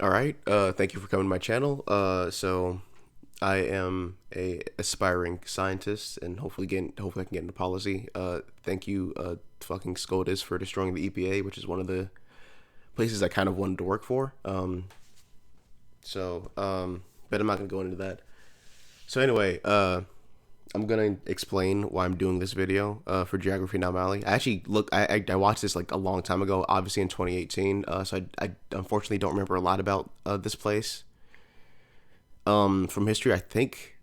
All right. Thank you for coming to my channel. So I am a aspiring scientist, and hopefully I can get into policy. Thank you, fucking SCOTUS, for destroying the EPA, which is one of the places I kind of wanted to work for. But I'm not gonna go into that. So anyway, I'm gonna explain why I'm doing this video for Geography Now Mali. I actually I watched this like a long time ago, obviously in 2018. So I unfortunately don't remember a lot about this place. From history, I think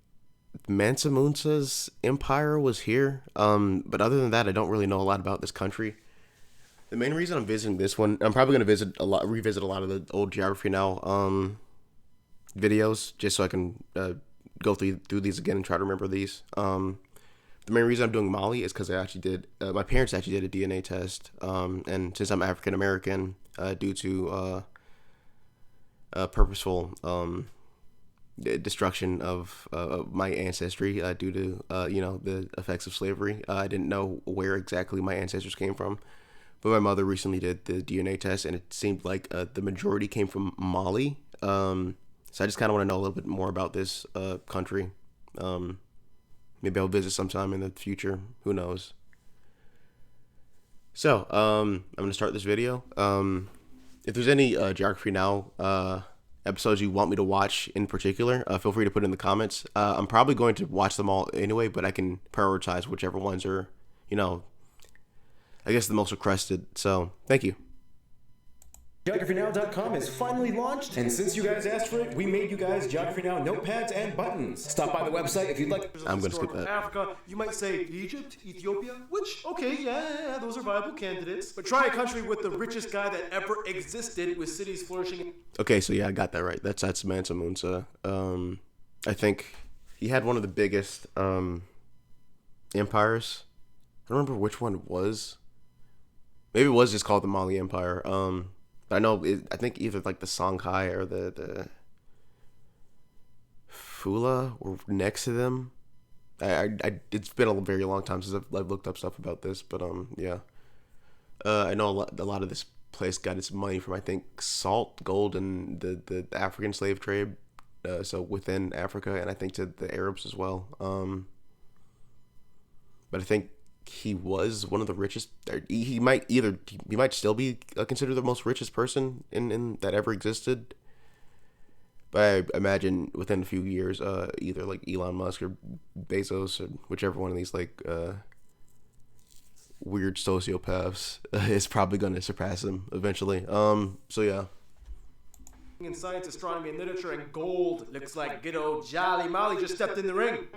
Mansa Musa's empire was here. But other than that, I don't really know a lot about this country. The main reason I'm visiting this one, I'm probably gonna revisit a lot of the old Geography Now videos, just so I can go through these again and try to remember these. The main reason I'm doing Mali is because I actually did. My parents actually did a DNA test, and since I'm African American, due to purposeful destruction of my ancestry due to the effects of slavery, I didn't know where exactly my ancestors came from. But my mother recently did the DNA test, and it seemed like the majority came from Mali. So I just kind of want to know a little bit more about this country. Maybe I'll visit sometime in the future. Who knows? So I'm gonna start this video. If there's any Geography Now episodes you want me to watch in particular, feel free to put in the comments. I'm probably going to watch them all anyway, but I can prioritize whichever ones are, I guess the most requested. So thank you. GeographyNow.com is finally launched, and since you guys asked for it, we made you guys Geography Now notepads and buttons. Stop by the website if you'd like. I'm gonna skip that. Africa, you might say Egypt, Ethiopia, which, okay, yeah, those are viable candidates. But try a country with the richest guy that ever existed, with cities flourishing. Okay, so yeah, I got that right. That's Mansa Musa. I think he had one of the biggest empires. I don't remember which one it was. Maybe it was just called the Mali Empire. But I know I think either like the Songhai or the Fula were next to them. It's been a very long time since I've looked up stuff about this, but yeah. I know a lot of this place got its money from, I think, salt, gold, and the African slave trade. So within Africa, and I think to the Arabs as well. But I think he was one of the richest. He might still be considered the most richest person in that ever existed. But I imagine within a few years, either like Elon Musk or Bezos or whichever one of these like weird sociopaths is probably going to surpass him eventually. So yeah. In science, astronomy, and literature, and gold. Looks like good old Jolly Molly just stepped in the ring.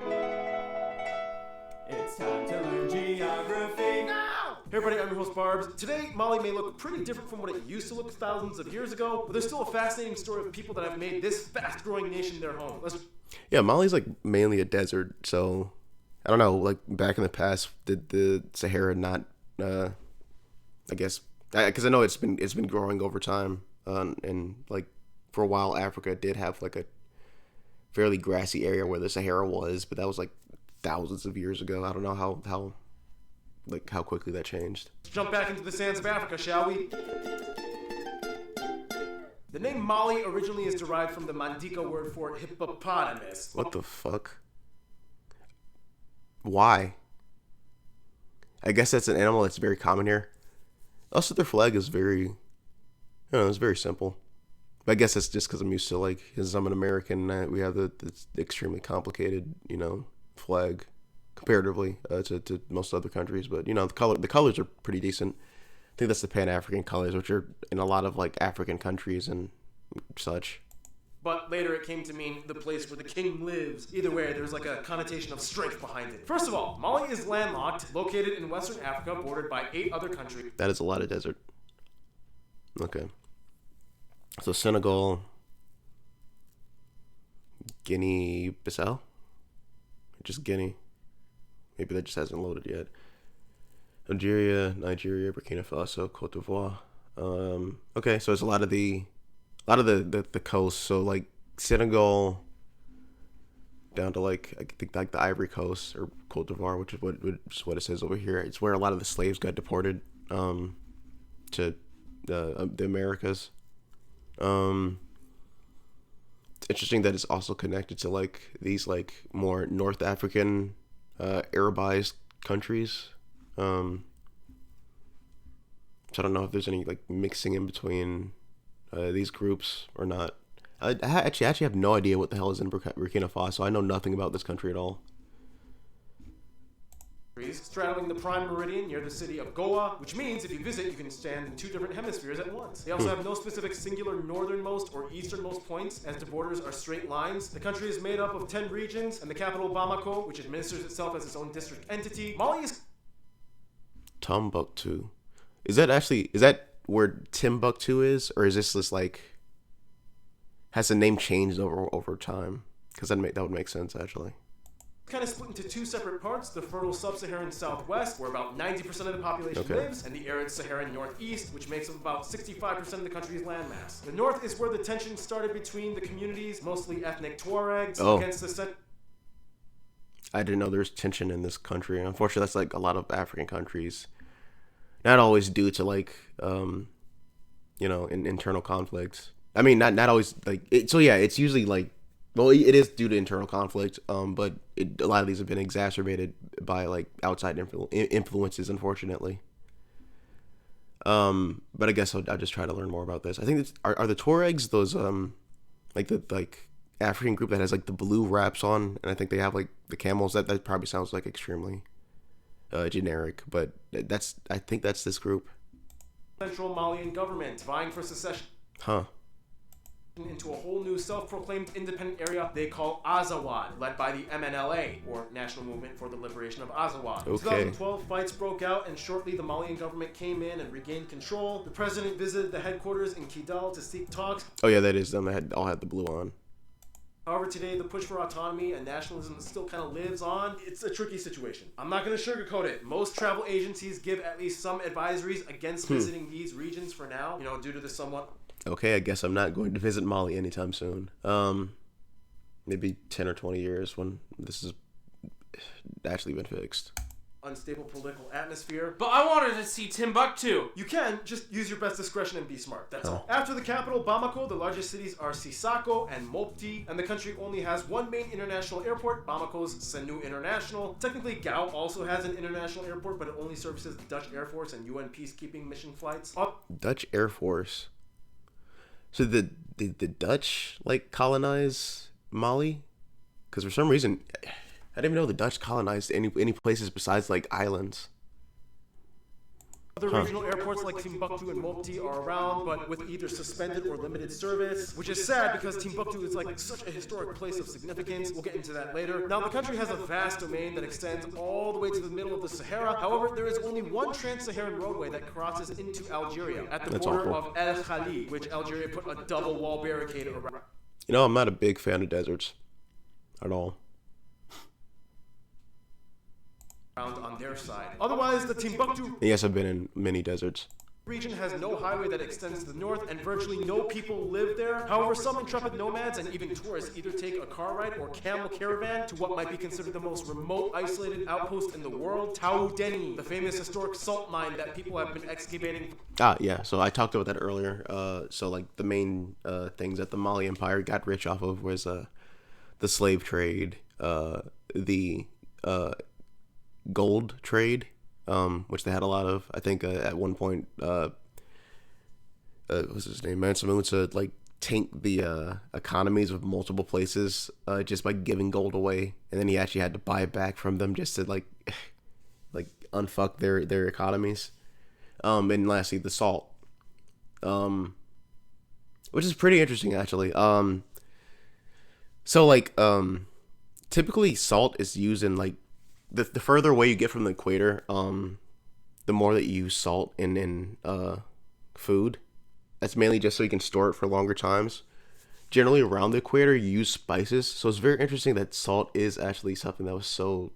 It's time to learn geography now! Hey everybody, I'm your host Barbs. Today, Mali may look pretty different from what it used to look thousands of years ago, but there's still a fascinating story of people that have made this fast-growing nation their home. Yeah, Mali's like mainly a desert, so I don't know. Like back in the past, did the Sahara not? I guess because I know it's been growing over time, and like for a while, Africa did have like a fairly grassy area where the Sahara was, but that was like thousands of years ago. I don't know how quickly that changed. Let's jump back into the sands of Africa, shall we? The name Mali originally is derived from the Mandinka word for hippopotamus. What the fuck? Why? I guess that's an animal that's very common here. Also, their flag is it's very simple. But I guess that's just because I'm used to, like, because I'm an American, we have the extremely complicated, flag comparatively to most other countries. But the colors are pretty decent. I think that's the Pan-African colors, which are in a lot of like African countries and such. But later it came to mean the place where the king lives. Either way, there's like a connotation of strength behind it. First of all, Mali is landlocked, located in Western Africa, bordered by 8 other countries. That is a lot of desert. Okay. So Senegal, Guinea-Bissau? Just Guinea. Maybe that just hasn't loaded yet. Algeria, Nigeria, Burkina Faso, Cote d'Ivoire. Okay, so it's a lot of the coast. So like Senegal down to like I think like the Ivory Coast or Cote d'Ivoire, which is what it says over here. It's where a lot of the slaves got deported to the Americas. interesting that it's also connected to like these like more North African Arabized countries. So I don't know if there's any like mixing in between these groups or not. I actually have no idea what the hell is in Burkina Faso. I know nothing about this country at all. Straddling the prime meridian near the city of Goa, which means if you visit, you can stand in 2 different hemispheres at once. They also have no specific singular northernmost or easternmost points, as the borders are straight lines. The country is made up of 10 regions, and the capital Bamako, which administers itself as its own district entity. Mali is Timbuktu. Is that where Timbuktu is, or is this just like has the name changed over time? Because that would make sense actually. kind of split into 2 separate parts: the fertile sub-Saharan southwest, where about 90% of the population lives, and the arid Saharan northeast, which makes up about 65% of the country's landmass. The north is where the tension started between the communities, mostly ethnic Tuaregs, against the I didn't know there's tension in this country. Unfortunately, that's like a lot of African countries. Not always due to like, internal conflicts. I mean, not always like it. So yeah, it's usually like, well, it is due to internal conflict. But a lot of these have been exacerbated by like outside influences, unfortunately. But I guess I'll just try to learn more about this. I think are the Tuaregs those like African group that has like the blue wraps on, and I think they have like the camels. That probably sounds like extremely generic, but I think that's this group. Central Malian government vying for secession. Into a whole new self-proclaimed independent area they call Azawad, led by the MNLA, or National Movement for the Liberation of Azawad. In 2012, fights broke out, and shortly the Malian government came in and regained control. The president visited the headquarters in Kidal to seek talks. Oh yeah, that is them. They all had the blue on. However, today the push for autonomy and nationalism still kind of lives on. It's a tricky situation. I'm not going to sugarcoat it. Most travel agencies give at least some advisories against visiting these regions for now, due to the somewhat... Okay, I guess I'm not going to visit Mali anytime soon. Maybe 10 or 20 years when this has actually been fixed. Unstable political atmosphere. But I wanted to see Timbuktu. You can, just use your best discretion and be smart, that's all. After the capital, Bamako, the largest cities are Sisako and Mopti, and the country only has one main international airport, Bamako's Sanu International. Technically, Gao also has an international airport, but it only services the Dutch Air Force and UN peacekeeping mission flights. Dutch Air Force. So the Dutch like colonize Mali? Because for some reason... I didn't even know the Dutch colonized any places besides like islands. Other regional airports like Timbuktu and Mopti are around, but with either suspended or limited service, which is sad because Timbuktu is like such a historic place of significance. We'll get into that later. Now, the country has a vast domain that extends all the way to the middle of the Sahara. However, there is only one trans-Saharan roadway that crosses into Algeria at the border of El Khali, which Algeria put a double wall barricade around. I'm not a big fan of deserts at all. On their side. Otherwise, the Timbuktu Yes, I've been in many deserts. region has no highway that extends to the north, and virtually no people live there. However, some intrepid nomads and even tourists either take a car ride or camel caravan to what might be considered the most remote, isolated outpost in the world, Tau Deni, the famous historic salt mine that people have been excavating. Yeah, so I talked about that earlier. So like the main things that the Mali Empire got rich off of was the slave trade, the gold trade, which they had a lot of. I think at one point, what's his name, Mansa Musa, like tanked the economies of multiple places just by giving gold away, and then he actually had to buy it back from them just to like unfuck their economies. And lastly, the salt, which is pretty interesting actually. So like typically salt is used in like the further away you get from the equator, the more that you use salt in food. That's mainly just so you can store it for longer times. Generally around the equator you use spices, so it's very interesting that salt is actually something that was so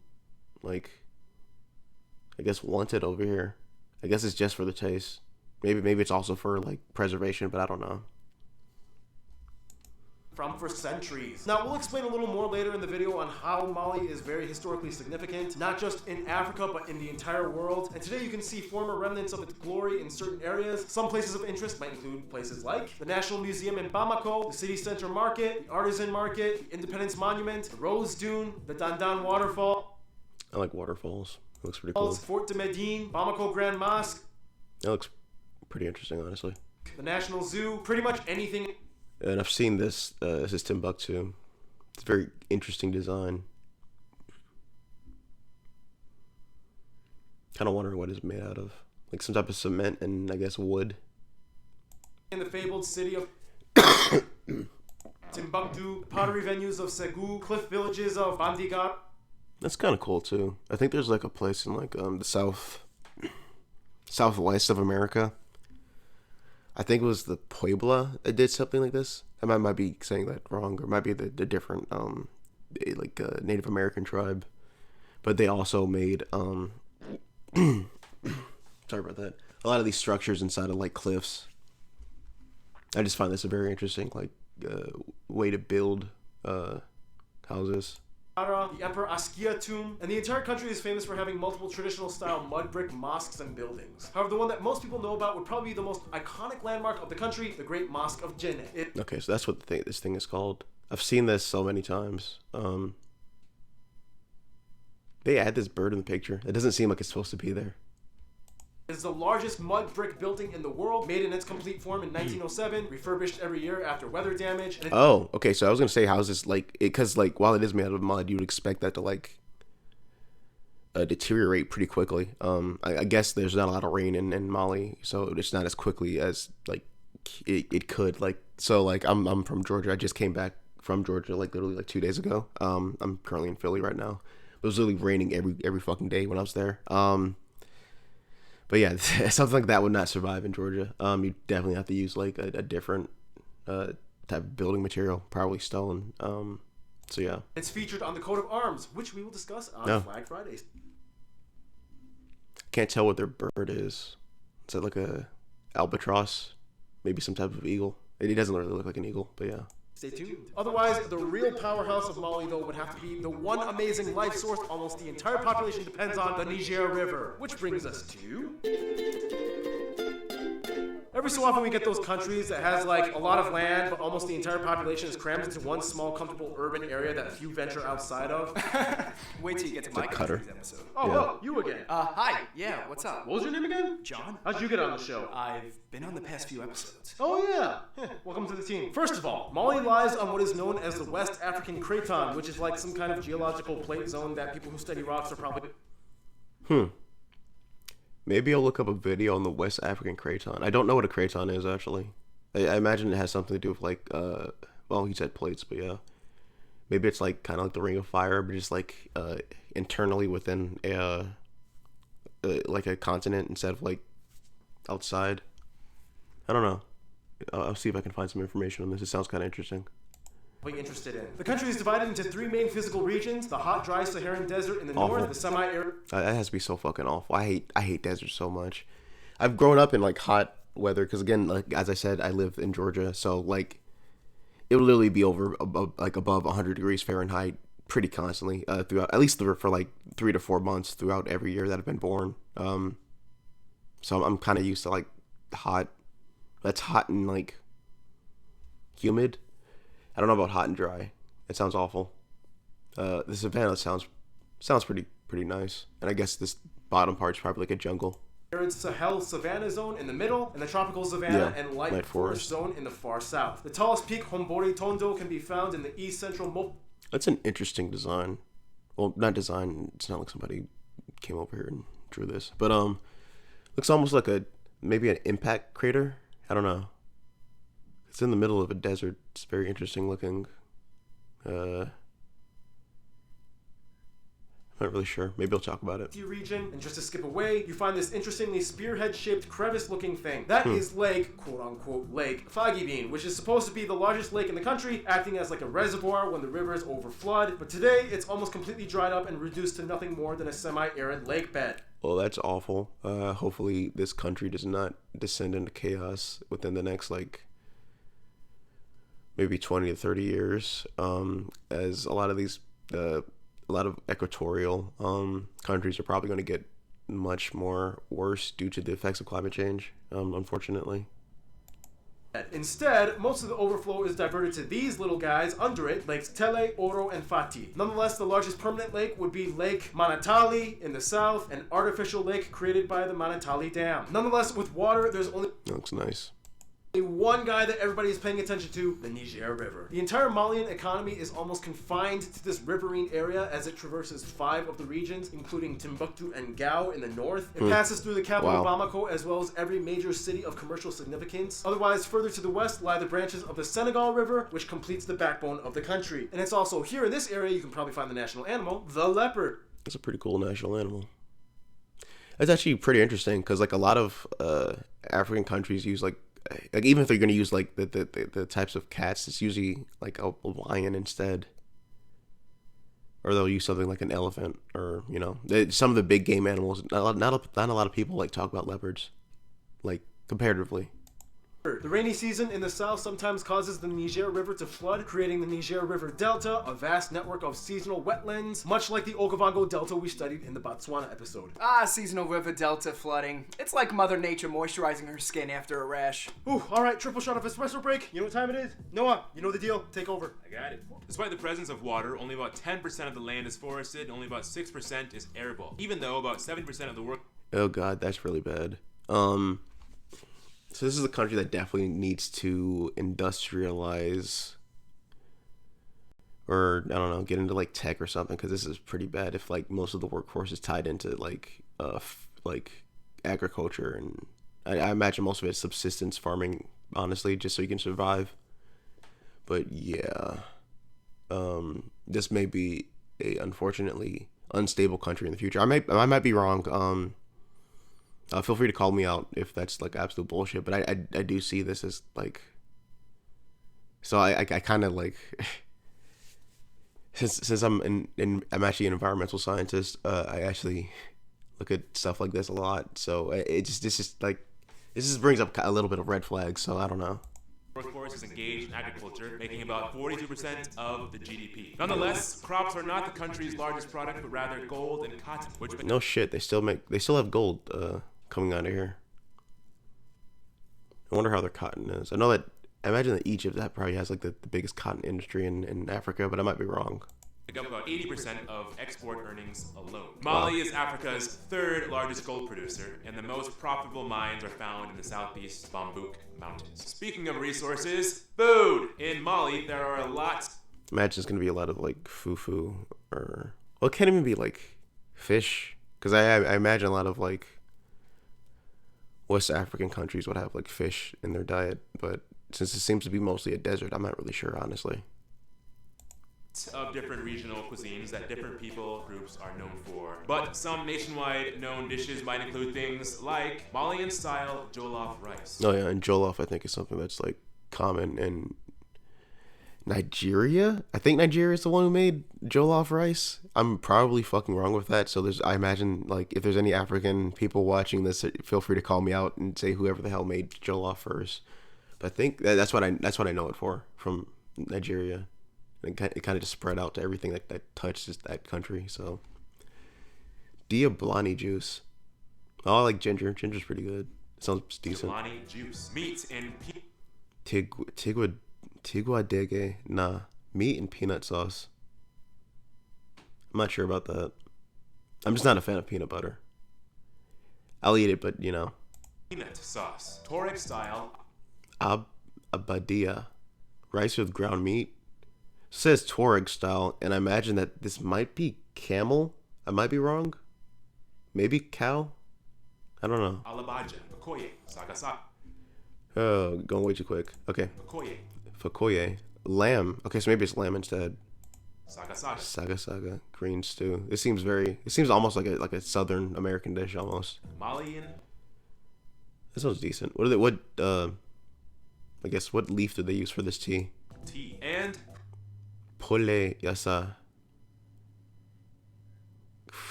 like, I guess, wanted over here. I guess it's just for the taste. Maybe it's also for like preservation, but I don't know. from for centuries. Now, we'll explain a little more later in the video on how Mali is very historically significant, not just in Africa, but in the entire world. And today you can see former remnants of its glory in certain areas. Some places of interest might include places like the National Museum in Bamako, the City Center Market, the Artisan Market, the Independence Monument, the Rose Dune, the Dandan Waterfall. I like waterfalls. It looks pretty cool. Fort de Medine, Bamako Grand Mosque. It looks pretty interesting, honestly. The National Zoo, pretty much anything. And I've seen this. This is Timbuktu. It's a very interesting design. Kind of wondering what it's made out of. Like some type of cement and I guess wood. In the fabled city of Timbuktu, pottery venues of Segu, cliff villages of Bandigat. That's kind of cool too. I think there's like a place in like the southwest of America. I think it was the Puebla that did something like this. I might be saying that wrong, or it might be the different Native American tribe, but they also made sorry about that. A lot of these structures inside of like cliffs. I just find this a very interesting way to build houses. The Emperor Askia tomb, and the entire country is famous for having multiple traditional style mud brick mosques and buildings. However, the one that most people know about would probably be the most iconic landmark of the country, the Great Mosque of Djenné. Okay, so that's what this thing is called. I've seen this so many times. They add this bird in the picture. It doesn't seem like it's supposed to be there. It is the largest mud brick building in the world, made in its complete form in 1907, refurbished every year after weather damage. And oh, okay. So I was gonna say, how's this like? Because while it is made out of mud, you would expect that to deteriorate pretty quickly. I guess there's not a lot of rain in Mali, so it's not as quickly as it could. I'm from Georgia. I just came back from Georgia literally 2 days ago. I'm currently in Philly right now. It was literally raining every fucking day when I was there. But yeah, something like that would not survive in Georgia. You definitely have to use a different type of building material, probably stone. So yeah. It's featured on the coat of arms, which we will discuss on Flag Fridays. Can't tell what their bird is. Is that like a albatross? Maybe some type of eagle. It doesn't really look like an eagle, but yeah. Stay tuned. Otherwise, the real powerhouse of Mali, though, would have to be the one amazing life source almost the entire population depends on, the Niger River. Which brings us to... Every so often we get those countries that has a lot of land, but almost the entire population is crammed into one small, comfortable urban area that few venture outside of. Wait till you get to my country's episode. Oh, yeah. Well, you again. Hi. Yeah, what's up? What was your name again? John. How'd you get on the show? I've been on the past few episodes. Oh, yeah. Welcome to the team. First of all, Mali lies on what is known as the West African Craton, which is like some kind of geological plate zone that people who study rocks are probably... Maybe I'll look up a video on the West African Craton. I don't know what a craton is, actually. I imagine it has something to do with, well, he said plates, but yeah. Maybe it's, kind of like the Ring of Fire, but just, internally within a continent instead of, outside. I don't know. I'll see if I can find some information on this. It sounds kind of interesting. Interested in. The country is divided into three main physical regions: the hot, dry Saharan desert in the north, the semi-arid. That has to be so fucking awful. I hate deserts so much. I've grown up in hot weather because again, as I said, I live in Georgia, so it will literally be above 100 degrees Fahrenheit pretty constantly throughout, at least for 3 to 4 months throughout every year that I've been born. So I'm kind of used to hot. That's hot and humid. I don't know about hot and dry. It sounds awful. The savannah sounds pretty nice. And I guess this bottom part's probably like a jungle. Arid Sahel savanna zone in the middle, and the tropical savanna and light forest zone in the far south. The tallest peak, Hombori Tondo, can be found in the east central That's an interesting design. Well, not design. It's not like somebody came over here and drew this, but looks almost like maybe an impact crater. I don't know. It's in the middle of a desert. It's very interesting looking. I'm not really sure. Maybe I'll talk about it. Region, and just to skip away, you find this interestingly spearhead-shaped crevice-looking thing. That is Lake, quote-unquote, Lake Fagibin, which is supposed to be the largest lake in the country, acting as a reservoir when the rivers overflood. But today, it's almost completely dried up and reduced to nothing more than a semi-arid lake bed. Well, that's awful. Hopefully, this country does not descend into chaos within the next, maybe 20 to 30 years, as a lot of these a lot of equatorial countries are probably going to get much more worse due to the effects of climate change, unfortunately. Instead, most of the overflow is diverted to these little guys under it, lakes Tele, Oro, and Fati. Nonetheless, the largest permanent lake would be Lake Manatali in the south, an artificial lake created by the Manatali Dam. Nonetheless, with water, there's only That looks nice. one guy that everybody is paying attention to, the Niger River. The entire Malian economy is almost confined to this riverine area as it traverses 5 of the regions, including Timbuktu and Gao in the north. It passes through the capital Bamako as well as every major city of commercial significance. Otherwise, further to the west lie the branches of the Senegal River, which completes the backbone of the country. And it's also here in this area you can probably find the national animal, the leopard. It's a pretty cool national animal. That's actually pretty interesting because like a lot of African countries use like even if they're going to use like the types of cats, it's usually like a lion instead, or they'll use something like an elephant, or some of the big game animals. Not a lot of people like talk about leopards, like comparatively. The rainy season in the south sometimes causes the Niger River to flood, creating the Niger River Delta, a vast network of seasonal wetlands, much like the Okavango Delta we studied in the Botswana episode. Seasonal river delta flooding. It's like Mother Nature moisturizing her skin after a rash. Ooh, alright, triple shot of espresso break. You know what time it is? Noah, you know the deal. Take over. I got it. Despite the presence of water, only about 10% of the land is forested, and only about 6% is arable. Even though about 70% of the work... Oh god, that's really bad. So this is a country that definitely needs to industrialize, or I don't know, get into like tech or something, because this is pretty bad if like most of the workforce is tied into like agriculture, and I imagine most of it is subsistence farming, honestly, just so you can survive. But yeah, this may be a unfortunately unstable country in the future. I might be wrong. Feel free to call me out if that's like absolute bullshit, but I do see this as like, so I kind of like, since I'm actually an environmental scientist, I actually look at stuff like this a lot. So this just brings up a little bit of red flags. So I don't know. Workforce is engaged in agriculture, making about 42% of the GDP. Nonetheless, crops are not the country's largest product, but rather gold and cotton. No shit, they still have gold coming out of here. I wonder how their cotton is. I imagine that Egypt that probably has like the biggest cotton industry in Africa, but I might be wrong. Make up about 80% of export earnings alone. Mali is Africa's 3rd largest gold producer, and the most profitable mines are found in the southeast Bambouk Mountains. Speaking of resources, food! In Mali, there are a lot... Imagine it's going to be a lot of like fufu, or... Well, it can't even be like fish, because I imagine a lot of like West African countries would have like fish in their diet, but since it seems to be mostly a desert, I'm not really sure, honestly. Of different regional cuisines that different people groups are known for. But some nationwide known dishes might include things like Malian-style jollof rice. Oh yeah, and jollof I think is something that's like common in Nigeria. I think Nigeria is the one who made jollof rice. I'm probably fucking wrong with that. So I imagine like if there's any African people watching this, feel free to call me out and say whoever the hell made jollof first. But I think that's what I know it for, from Nigeria. It kind of just spread out to everything that touches that country. So, Diablani juice. Oh, I like ginger. Ginger's pretty good. It sounds decent. Diablani juice. Meat and Tiguadege. Nah. Meat and peanut sauce. I'm not sure about that. I'm just not a fan of peanut butter. I'll eat it, but peanut sauce. Tuareg style. Abadia. Rice with ground meat. Says Tuareg style, and I imagine that this might be camel. I might be wrong. Maybe cow. I don't know. Alabaja, Fakoye, Sagasak. Oh, going way too quick. Okay. Fakoye. Lamb. Okay, so maybe it's lamb instead. Saga. Green stew. It seems almost like a Southern American dish almost. Malian. This sounds decent. I guess what leaf do they use for this tea? Tea and Poulet yassa.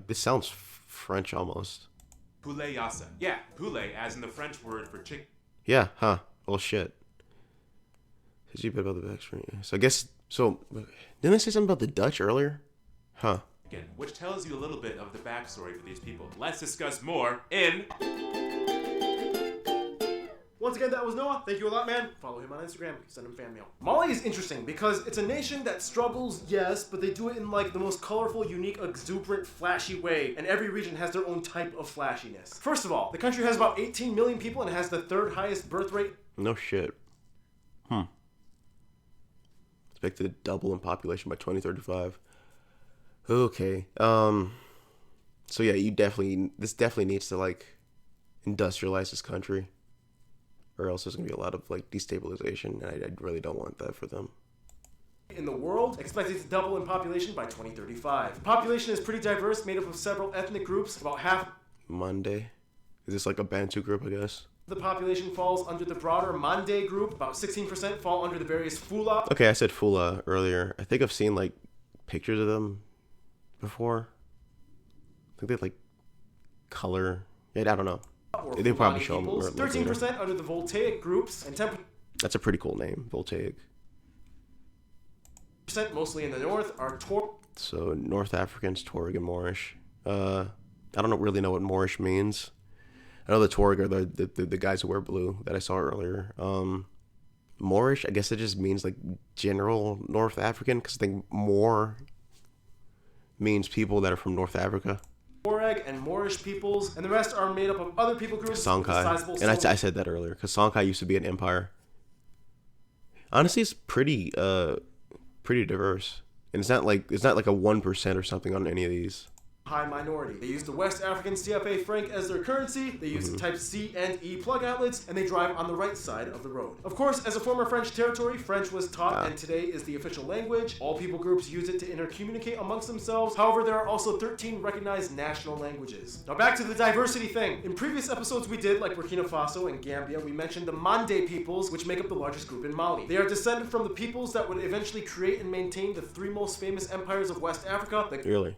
This sounds French almost. Poulet yassa. Yeah, poulet as in the French word for chicken. Yeah, huh. Well, shit. Did you bet about the backstory? So I guess so. Didn't I say something about the Dutch earlier? Huh. Which tells you a little bit of the backstory for these people. Let's discuss more in... Once again, that was Noah. Thank you a lot, man. Follow him on Instagram. Send him fan mail. Mali is interesting because it's a nation that struggles, yes, but they do it in like the most colorful, unique, exuberant, flashy way. And every region has their own type of flashiness. First of all, the country has about 18 million people and has the third highest birth rate. No shit. Expected to double in population by 2035. Okay. So yeah, this definitely needs to like industrialize this country, or else there's gonna be a lot of like destabilization, and I really don't want that for them. In the world, expected to double in population by 2035. The population is pretty diverse, made up of several ethnic groups. About half Monday, is this like a Bantu group? I guess. the population falls under the broader Mande group. About 16% fall under the various Fula. Okay, I said Fula earlier. I think I've seen like pictures of them before. I think they like color. Yeah, I don't know. They probably show them. 13% under the Voltaic groups, and 10% That's a pretty cool name, Voltaic. mostly in the north are So North Africans, Tuareg, and Moorish. I don't really know what Moorish means. I know the Tuareg are the guys who wear blue that I saw earlier. Moorish, I guess it just means like general North African, because I think Moor means people that are from North Africa. Tuareg and Moorish peoples, and the rest are made up of other people groups. Songhai, and I said that earlier because Songhai used to be an empire. Honestly, it's pretty diverse, and it's not like a 1% or something on any of these. High minority. They use the West African CFA franc as their currency. They use the type C and E plug outlets, and they drive on the right side of the road. Of course, as a former French territory, French was taught and today is the official language. All people groups use it to intercommunicate amongst themselves. However, there are also 13 recognized national languages. Now back to the diversity thing. In previous episodes we did, like Burkina Faso and Gambia, we mentioned the Mande peoples, which make up the largest group in Mali. They are descended from the peoples that would eventually create and maintain the three most famous empires of West Africa. Really?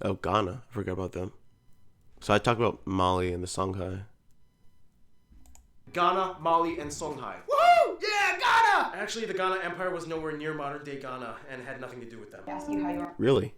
Oh, Ghana. I forgot about them. So I talked about Mali and the Songhai. Ghana, Mali, and Songhai. Woohoo! Yeah, Ghana! Actually, the Ghana Empire was nowhere near modern-day Ghana and had nothing to do with them. Ask you how you are. Really?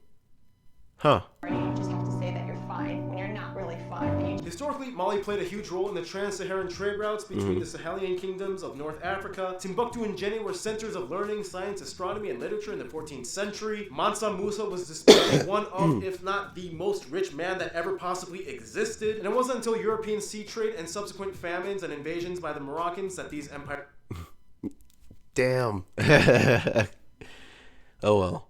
Huh. You just have to say that you're fine when you're not really fine. Historically, Mali played a huge role in the trans-Saharan trade routes between the Sahelian kingdoms of North Africa. Timbuktu and Djenné were centers of learning, science, astronomy, and literature in the 14th century. Mansa Musa was disputed one of, if not the most rich man that ever possibly existed. And it wasn't until European sea trade and subsequent famines and invasions by the Moroccans that these empires... Damn. Oh well.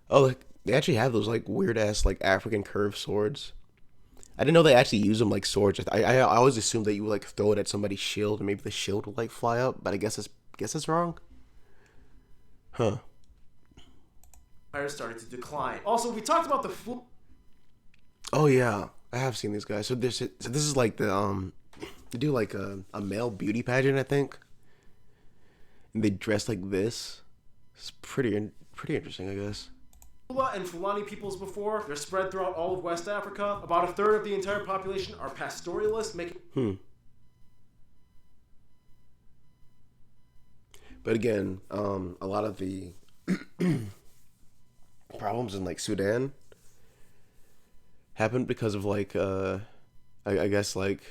Oh, look, they actually have those like weird ass like African curved swords. I didn't know they actually use them like swords. I always assumed that you would like throw it at somebody's shield and maybe the shield would like fly up, but I guess it's wrong. Huh. empires started to decline. Also, we talked about the Oh yeah, I have seen these guys. So this is like the they do like a male beauty pageant, I think. And they dress like this. It's pretty interesting, I guess. Fula and Fulani peoples before. They're spread throughout all of West Africa. About a third of the entire population are pastoralists, making... But again, a lot of the problems in like Sudan happened because of like I guess like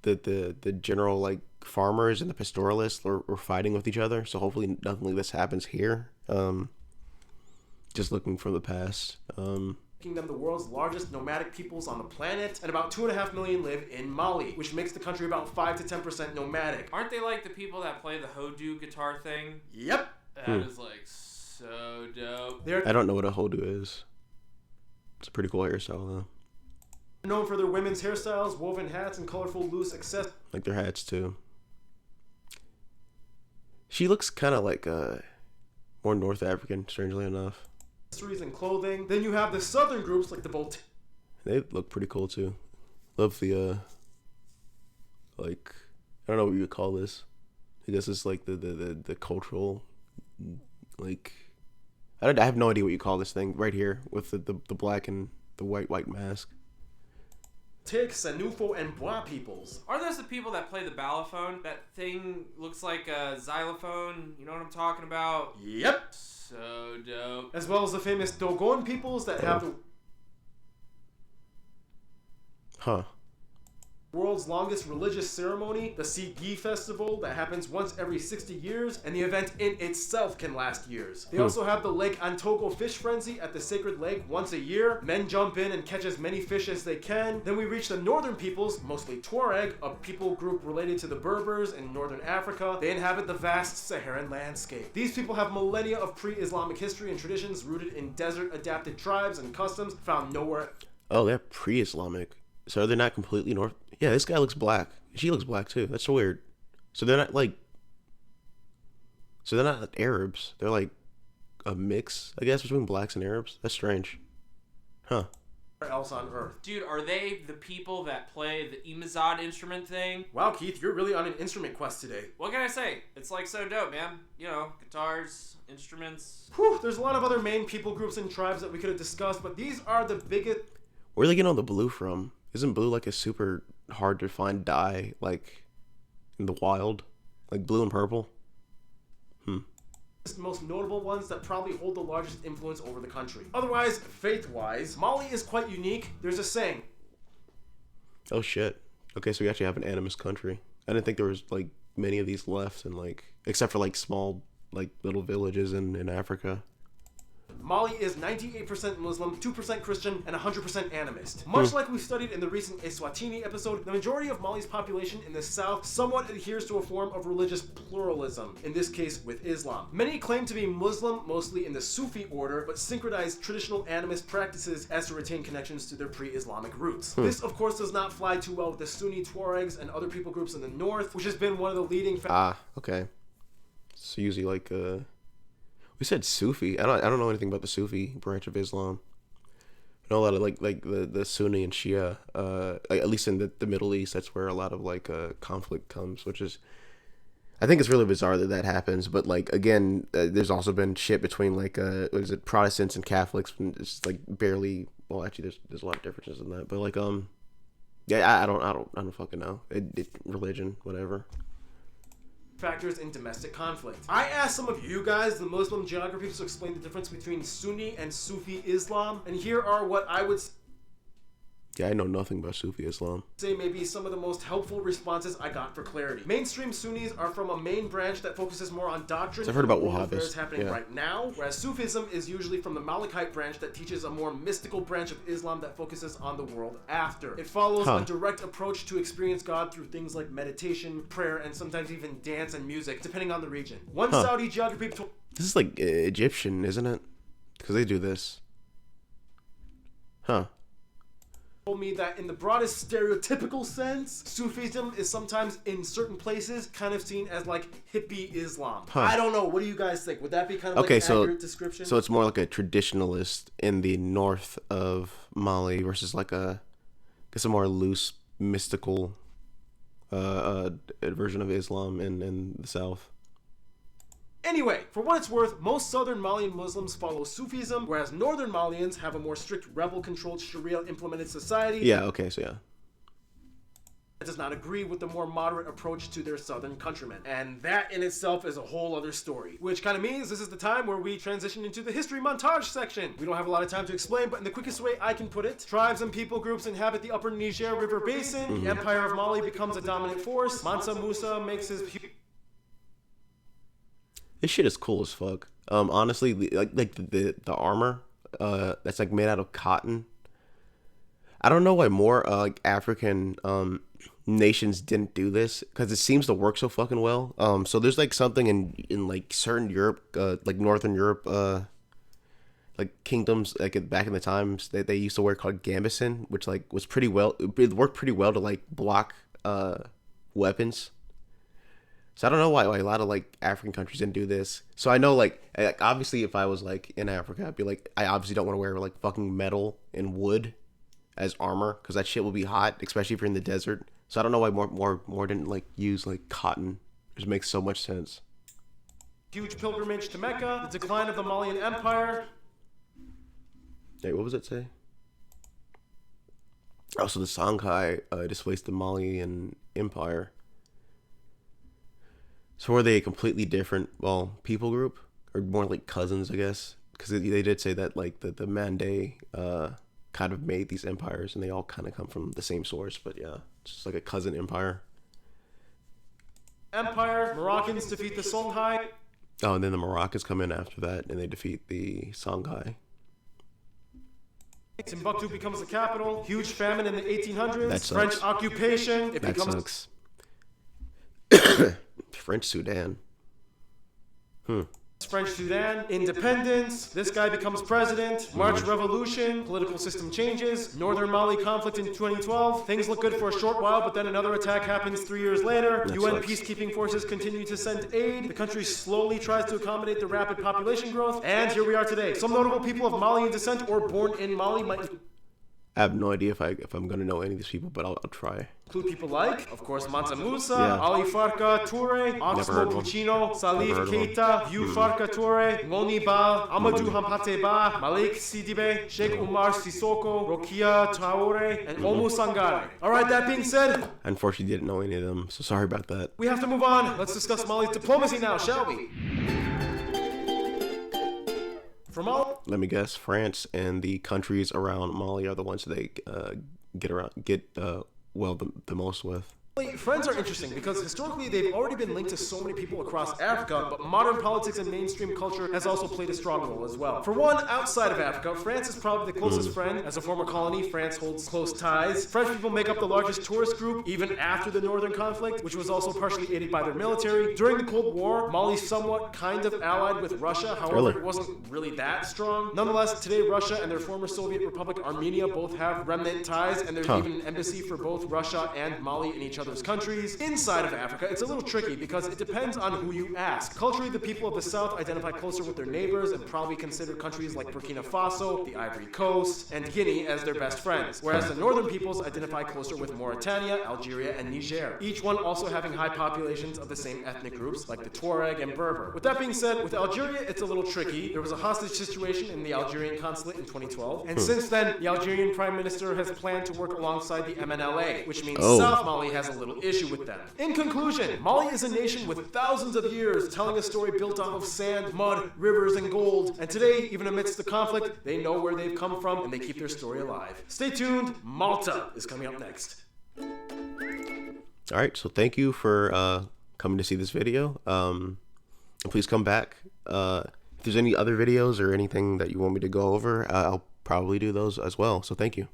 the general like farmers and the pastoralists were fighting with each other. So hopefully nothing like this happens here. Just looking from the past. Making them the world's largest nomadic peoples on the planet, and about 2.5 million live in Mali, which makes the country about 5 to 10% nomadic. Aren't they like the people that play the Hodu guitar thing? Yep. That is like so dope. They're I don't know what a Hodu is. It's a pretty cool hairstyle though. known for their women's hairstyles, woven hats, and colorful loose accessories. Like their hats too. She looks kind of like more North African, strangely enough. And clothing. Then you have the southern groups like the Bolt. They look pretty cool too. Love the like I don't know what you would call this. I guess it's like the cultural like I have no idea what you call this thing right here with the black and the white mask. Senufo, and Bwa peoples. Are those the people that play the balafone? That thing looks like a xylophone. You know what I'm talking about? Yep. So dope. As well as the famous Dogon peoples that have the Huh. world's longest religious ceremony, the Sigi Festival, that happens once every 60 years, and the event in itself can last years. They also have the Lake Antogo Fish Frenzy at the Sacred Lake once a year. Men jump in and catch as many fish as they can. Then we reach the northern peoples, mostly Tuareg, a people group related to the Berbers in northern Africa. They inhabit the vast Saharan landscape. These people have millennia of pre-Islamic history and traditions rooted in desert-adapted tribes and customs found nowhere. Oh, they're pre-Islamic. So they're not completely North. Yeah, this guy looks black. She looks black too. That's so weird. So they're not like. So they're not Arabs. They're like a mix, I guess, between blacks and Arabs. That's strange. Huh. Else on Earth. Dude, are they the people that play the Imazad instrument thing? Wow, Keith, you're really on an instrument quest today. What can I say? It's like so dope, man. You know, guitars, instruments. Whew, there's a lot of other main people groups and tribes that we could have discussed, but these are the biggest. Where are they getting all the blue from? Isn't blue like a super hard to find dye, like in the wild, like blue and purple? Most notable ones that probably hold the largest influence over the country. Otherwise, faith-wise, Mali is quite unique. There's a saying. Oh shit. Okay, so we actually have an animist country. I didn't think there was like many of these left, and like except for like small like little villages in Africa. Mali is 98% Muslim, 2% Christian, and 100% animist. Much like we studied in the recent Eswatini episode, the majority of Mali's population in the south somewhat adheres to a form of religious pluralism, in this case with Islam. Many claim to be Muslim, mostly in the Sufi order, but syncretize traditional animist practices as to retain connections to their pre-Islamic roots. This, of course, does not fly too well with the Sunni Tuaregs and other people groups in the north, which has been one of the leading Okay. So usually like we said Sufi. I don't know anything about the Sufi branch of Islam. I know a lot of like the Sunni and Shia. Like, at least in the Middle East, that's where a lot of like conflict comes, which is, I think it's really bizarre that happens. But like again, there's also been shit between like what is it, Protestants and Catholics. And it's like barely. Well, actually, there's a lot of differences in that. But like yeah, I don't fucking know. Religion, whatever. Factors in domestic conflict. I asked some of you guys, the Muslim geographers, to explain the difference between Sunni and Sufi Islam, and here are what I would Yeah, I know nothing about Sufi Islam. say may be some of the most helpful responses I got for clarity. Mainstream Sunnis are from a main branch that focuses more on doctrine. I've heard about and world Wahhabis, affairs happening yeah. right now, whereas Sufism is usually from the Malikite branch that teaches a more mystical branch of Islam that focuses on the world after. It follows a direct approach to experience God through things like meditation, prayer, and sometimes even dance and music, depending on the region. One Saudi geography This is like Egyptian, isn't it? Because they do this. Huh. told me that in the broadest stereotypical sense, Sufism is sometimes in certain places kind of seen as like hippie Islam. I don't know. What do you guys think? Would that be kind of like an accurate description? So it's more like a traditionalist in the north of Mali versus like a more loose mystical version of Islam in the south. Anyway, for what it's worth, most southern Malian Muslims follow Sufism, whereas northern Malians have a more strict rebel-controlled Sharia-implemented society. Yeah, okay, so yeah. That does not agree with the more moderate approach to their southern countrymen. And that in itself is a whole other story. Which kind of means this is the time where we transition into the history montage section. We don't have a lot of time to explain, but in the quickest way I can put it, tribes and people groups inhabit the upper Niger River Basin, the Empire of Mali becomes a dominant force, Mansa Musa makes his... This shit is cool as fuck. Honestly, like the armor, that's like made out of cotton. I don't know why more like African nations didn't do this, because it seems to work so fucking well. So there's like something in like certain Europe, like Northern Europe, like kingdoms, like back in the times that they used to wear called gambeson, which like was pretty well. It worked pretty well to like block weapons. So I don't know why a lot of like African countries didn't do this. So I know like obviously if I was like in Africa, I'd be like, I obviously don't want to wear like fucking metal and wood as armor, because that shit will be hot, especially if you're in the desert. So I don't know why more didn't like use like cotton. It just makes so much sense. Huge pilgrimage to Mecca, the decline of the Malian Empire. Hey, what was it say? Also, the Songhai displaced the Malian Empire. So were they a completely different, well, people group? Or more like cousins, I guess? Because they did say that, like, the Mande kind of made these empires, and they all kind of come from the same source. But yeah, it's just like a cousin empire. Empire, Moroccans defeat the Songhai. Oh, and then the Moroccans come in after that, and they defeat the Songhai. Timbuktu becomes the capital. Huge famine in the 1800s. That sucks. French occupation. It That becomes sucks. French Sudan. French Sudan. Independence. This guy becomes president. March Revolution. Political system changes. Northern Mali conflict in 2012. Things look good for a short while, but then another attack happens 3 years later. That UN sucks. peacekeeping forces continue to send aid. The country slowly tries to accommodate the rapid population growth. And here we are today. Some notable people of Malian descent or born in Mali might I have no idea if I'm gonna know any of these people, but I'll try. include people like, of course, Mansa Musa, Yeah. Ali Farka Toure, Never Oxmo heard of him. Puccino, Salif Never heard of him. Keita, Hugh Farka Toure, Ngoni Ba, Amadou Hampate Ba, Malik Sidibe, Sheikh Umar Sissoko, Rokia Traore, and Omu Sangare. Alright, that being said, I unfortunately didn't know any of them, so sorry about that. we have to move on. Let's discuss Mali's diplomacy now, shall we? For Mali, Let me guess, France and the countries around Mali are the ones they get well the most with. Friends are interesting because historically they've already been linked to so many people across Africa, but modern politics and mainstream culture has also played a strong role as well. For one, outside of Africa, France is probably the closest friend. As a former colony, France holds close ties. French people make up the largest tourist group, even after the northern conflict, which was also partially aided by their military. During the Cold War, Mali somewhat kind of allied with Russia, however, Really? it wasn't really that strong. Nonetheless, today Russia and their former Soviet Republic Armenia both have remnant ties, and there's even an embassy for both Russia and Mali in each other's countries. Inside of Africa, it's a little tricky because it depends on who you ask. Culturally, the people of the south identify closer with their neighbors and probably consider countries like Burkina Faso, the Ivory Coast, and Guinea as their best friends, whereas the northern peoples identify closer with Mauritania, Algeria, and Niger, each one also having high populations of the same ethnic groups like the Tuareg and Berber. With that being said, with Algeria, it's a little tricky. There was a hostage situation in the Algerian consulate in 2012, and since then, the Algerian prime minister has planned to work alongside the MNLA, which means South Mali has a little issue with them. In conclusion, Mali is a nation with thousands of years telling a story built off of sand, mud, rivers, and gold. And today, even amidst the conflict, they know where they've come from and they keep their story alive. Stay tuned, Malta is coming up next. All right, so thank you for coming to see this video. And please come back. If there's any other videos or anything that you want me to go over, I'll probably do those as well. So thank you.